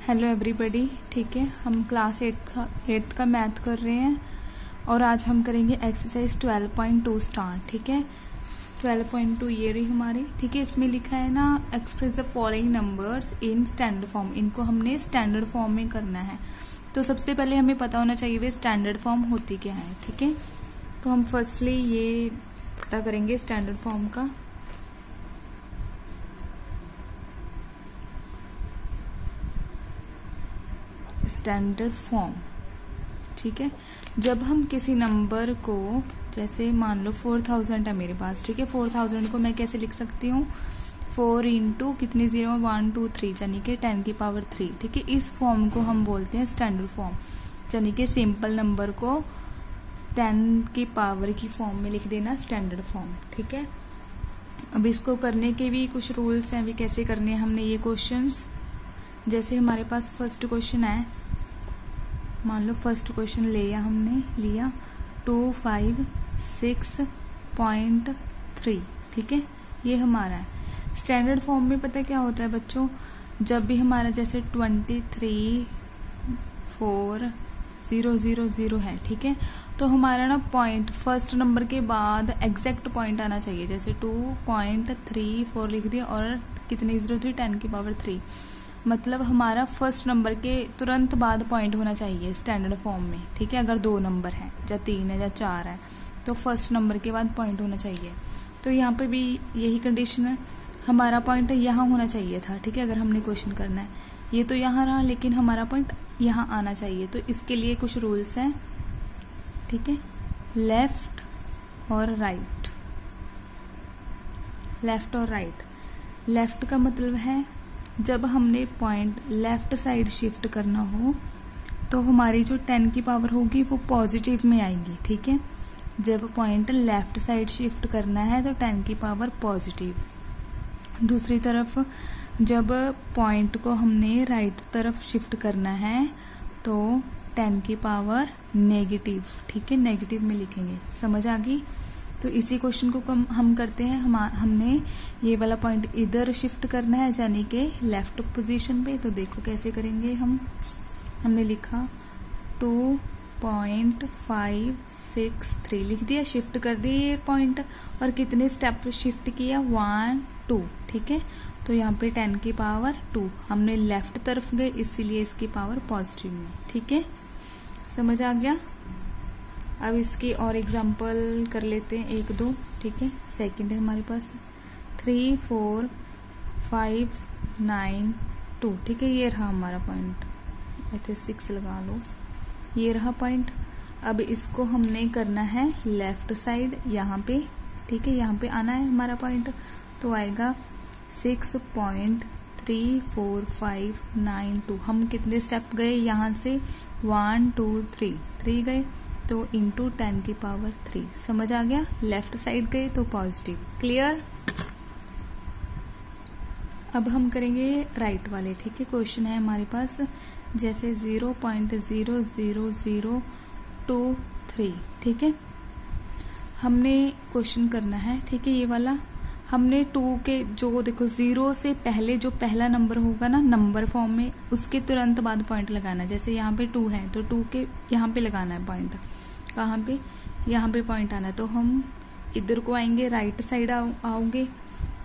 Hello everybody. ठीक है, हम क्लास 8th का मैथ कर रहे हैं और आज हम करेंगे एक्सरसाइज 12.2 स्टार्ट। ठीक है, 12.2 ये रही हमारी। ठीक है, इसमें लिखा है ना express the following numbers in standard form. इनको हमने स्टैंडर्ड फॉर्म में करना है। तो सबसे पहले हमें पता होना चाहिए वे स्टैंडर्ड फॉर्म होती क्या है। ठीक है, तो हम फर्स्टली ये पता करेंगे स्टैंडर्ड फॉर्म का। स्टैंडर्ड फॉर्म, ठीक है, जब हम किसी नंबर को, जैसे मान लो 4000 है मेरे पास। ठीक है, 4000 को मैं कैसे लिख सकती हूँ, 4 इंटू कितनी 0 1 2 3 यानी कि 10 की पावर 3। ठीक है, इस फॉर्म को हम बोलते हैं स्टैंडर्ड फॉर्म, यानी कि सिंपल नंबर को 10 की पावर की फॉर्म में लिख देना स्टैंडर्ड फॉर्म। ठीक है, अब इसको करने के भी कुछ रूल्स हैं, भी कैसे करने हैं हमने ये क्वेश्चंस। जैसे हमारे पास फर्स्ट क्वेश्चन है, मान लो फर्स्ट क्वेश्चन हमने लिया 256.3। ठीक है, ये हमारा है स्टैंडर्ड फॉर्म में। पता है क्या होता है बच्चों, जब भी हमारा जैसे 234000 है, ठीक है, तो हमारा ना पॉइंट फर्स्ट नंबर के बाद एग्जैक्ट पॉइंट आना चाहिए। जैसे 2.34 लिख दिया और कितनी 0 थी 10 की पावर 3, मतलब हमारा फर्स्ट नंबर के तुरंत बाद पॉइंट होना चाहिए स्टैंडर्ड फॉर्म में। ठीक है, अगर 2 नंबर है या 3 है या 4 है तो फर्स्ट नंबर के बाद पॉइंट होना चाहिए। तो यहाँ पे भी यही कंडीशन है, हमारा पॉइंट यहाँ होना चाहिए था। ठीक है, अगर हमने क्वेश्चन करना है, ये तो यहाँ रहा लेकिन हमारा पॉइंट यहाँ आना चाहिए। तो इसके लिए कुछ रूल्स हैं। ठीक है, लेफ्ट और राइट। लेफ्ट और राइट, लेफ्ट का मतलब है जब हमने पॉइंट लेफ्ट साइड शिफ्ट करना हो तो हमारी जो 10 की पावर होगी वो पॉजिटिव में आएगी। ठीक है, जब पॉइंट लेफ्ट साइड शिफ्ट करना है तो 10 की पावर पॉजिटिव। दूसरी तरफ जब पॉइंट को हमने राइट तरफ शिफ्ट करना है तो 10 की पावर नेगेटिव। ठीक है, नेगेटिव में लिखेंगे। समझ आ गई? तो इसी क्वेश्चन को हम करते हैं। हमने ये वाला पॉइंट इधर शिफ्ट करना है यानी कि लेफ्ट पोजीशन पे। तो देखो कैसे करेंगे हमने लिखा 2.563 लिख दिया, शिफ्ट कर दिया ये पॉइंट और कितने स्टेप शिफ्ट किया 1 2। ठीक है, तो यहाँ पे 10 की पावर 2 हमने लेफ्ट तरफ गए इसीलिए इसकी पावर पॉजिटिव में। ठीक है, समझ आ गया? अब इसकी और एग्जांपल कर लेते हैं 1 2। ठीक है, सेकंड है हमारे पास 34592। ठीक है, ये रहा हमारा पॉइंट, ऐसे 6 लगा लो, ये रहा पॉइंट। अब इसको हमने करना है लेफ्ट साइड यहाँ पे। ठीक है, यहाँ पे आना है हमारा पॉइंट, तो आएगा 6.34592। हम कितने स्टेप गए यहाँ से 1 2 3 गए, तो इंटू 10 की पावर 3। समझ आ गया? लेफ्ट साइड गए तो पॉजिटिव। क्लियर? अब हम करेंगे राइट वाले। ठीक है, क्वेश्चन है हमारे पास जैसे 0.00023। ठीक है, हमने क्वेश्चन करना है। ठीक है, ये वाला हमने 2 के जो देखो 0 से पहले जो पहला नंबर होगा ना नंबर फॉर्म में, उसके तुरंत बाद पॉइंट लगाना है। जैसे यहाँ पे 2 है तो 2 के यहाँ पे लगाना है पॉइंट। कहाँ पे? यहाँ पे पॉइंट आना है। तो हम इधर को आएंगे, राइट साइड आओगे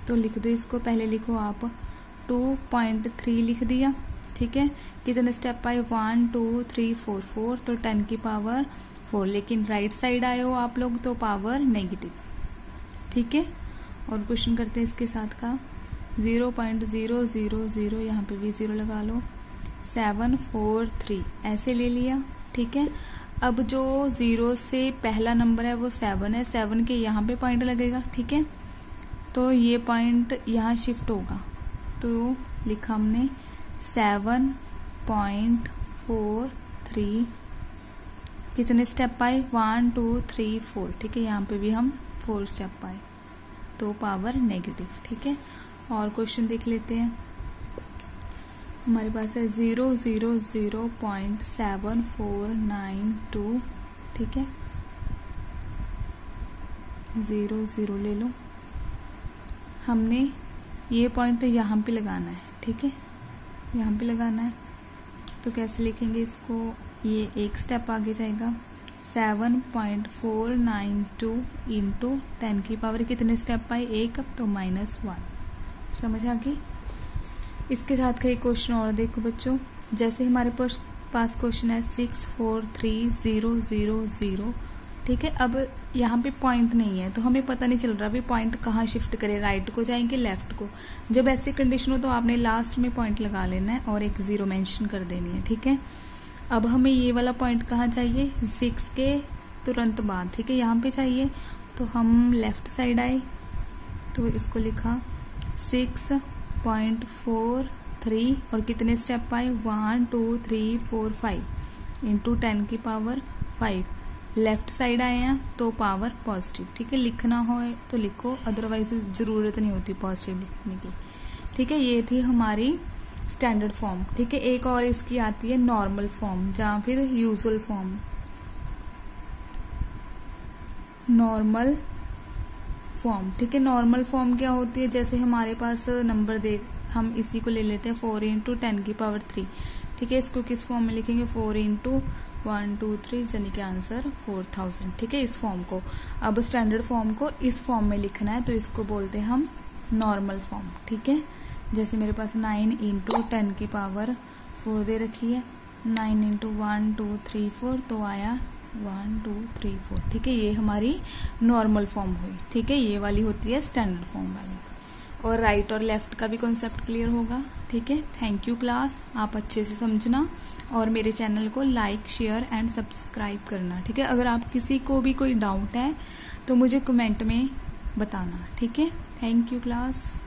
तो लिख दो इसको। पहले लिखो आप 2.3 लिख दिया। ठीक है, कितने स्टेप आए 1 2 3 4 4, तो 10 की पावर 4। लेकिन राइट साइड आए हो आप लोग तो पावर नेगेटिव। ठीक है, और क्वेश्चन करते हैं इसके साथ का 0.000, यहाँ पे भी 0 लगा लो, 743 ऐसे ले लिया। ठीक है, अब जो 0 से पहला नंबर है वो 7 है, 7 के यहाँ पे पॉइंट लगेगा। ठीक है, तो ये पॉइंट यहाँ शिफ्ट होगा, तो लिखा हमने 7.43। कितने स्टेप पाए 1 2 3 4। ठीक है, यहाँ पे भी हम 4 स्टेप पाए तो पावर नेगेटिव। ठीक है, और क्वेश्चन देख लेते हैं। हमारे पास है 000.7492। ठीक है, 0 ले लो। हमने ये पॉइंट यहाँ पे लगाना है। ठीक है, यहाँ पे लगाना है तो कैसे लिखेंगे इसको, ये एक स्टेप आगे जाएगा 7.492 इंटू 10 की पावर कितने स्टेप आए, एक, तो -1। समझ आ गई। इसके साथ का एक क्वेश्चन और देखो बच्चों, जैसे हमारे पास क्वेश्चन है 643000, ठीक है। अब यहाँ पे पॉइंट नहीं है तो हमें पता नहीं चल रहा अभी पॉइंट कहाँ शिफ्ट करे, राइट को जाएंगे लेफ्ट को। जब ऐसी कंडीशन हो तो आपने लास्ट में पॉइंट लगा लेना है और एक 0 मेंशन कर देनी है, ठीक है। अब हमें ये वाला पॉइंट कहाँ चाहिए, 6 के तुरंत बाद, ठीक है, यहाँ पे चाहिए। तो हम लेफ्ट साइड आए तो इसको लिखा 6.43 और कितने स्टेप आए, 1 2 3 4 5 इंटू 10 की पावर 5। लेफ्ट साइड आए हैं तो पावर पॉजिटिव, ठीक है। लिखना हो तो लिखो, अदरवाइज जरूरत नहीं होती पॉजिटिव लिखने की, ठीक है। ये थी हमारी स्टैंडर्ड फॉर्म, ठीक है। एक और इसकी आती है नॉर्मल फॉर्म या फिर यूजुअल फॉर्म। नॉर्मल फॉर्म, ठीक है। नॉर्मल फॉर्म क्या होती है, जैसे हमारे पास नंबर दे, हम इसी को ले लेते हैं 4 इंटू 10 की पावर 3, ठीक है। इसको किस फॉर्म में लिखेंगे, 4 इंटू 1 2 3 यानी कि आंसर 4000, ठीक है। इस फॉर्म को, अब स्टैंडर्ड फॉर्म को इस फॉर्म में लिखना है तो इसको बोलते हैं हम नॉर्मल फॉर्म, ठीक है। जैसे मेरे पास 9 इंटू 10 की पावर 4 दे रखी है, 9 इंटू 1 2 3 4 तो आया 1 2 3 4, ठीक है। ये हमारी नॉर्मल फॉर्म हुई, ठीक है। ये वाली होती है स्टैंडर्ड फॉर्म वाली। और राइट और लेफ्ट का भी कॉन्सेप्ट क्लियर होगा, ठीक है। थैंक यू क्लास, आप अच्छे से समझना और मेरे चैनल को लाइक शेयर एंड सब्सक्राइब करना, ठीक है। अगर आप किसी को भी कोई डाउट है तो मुझे कमेंट में बताना, ठीक है। Thank you class.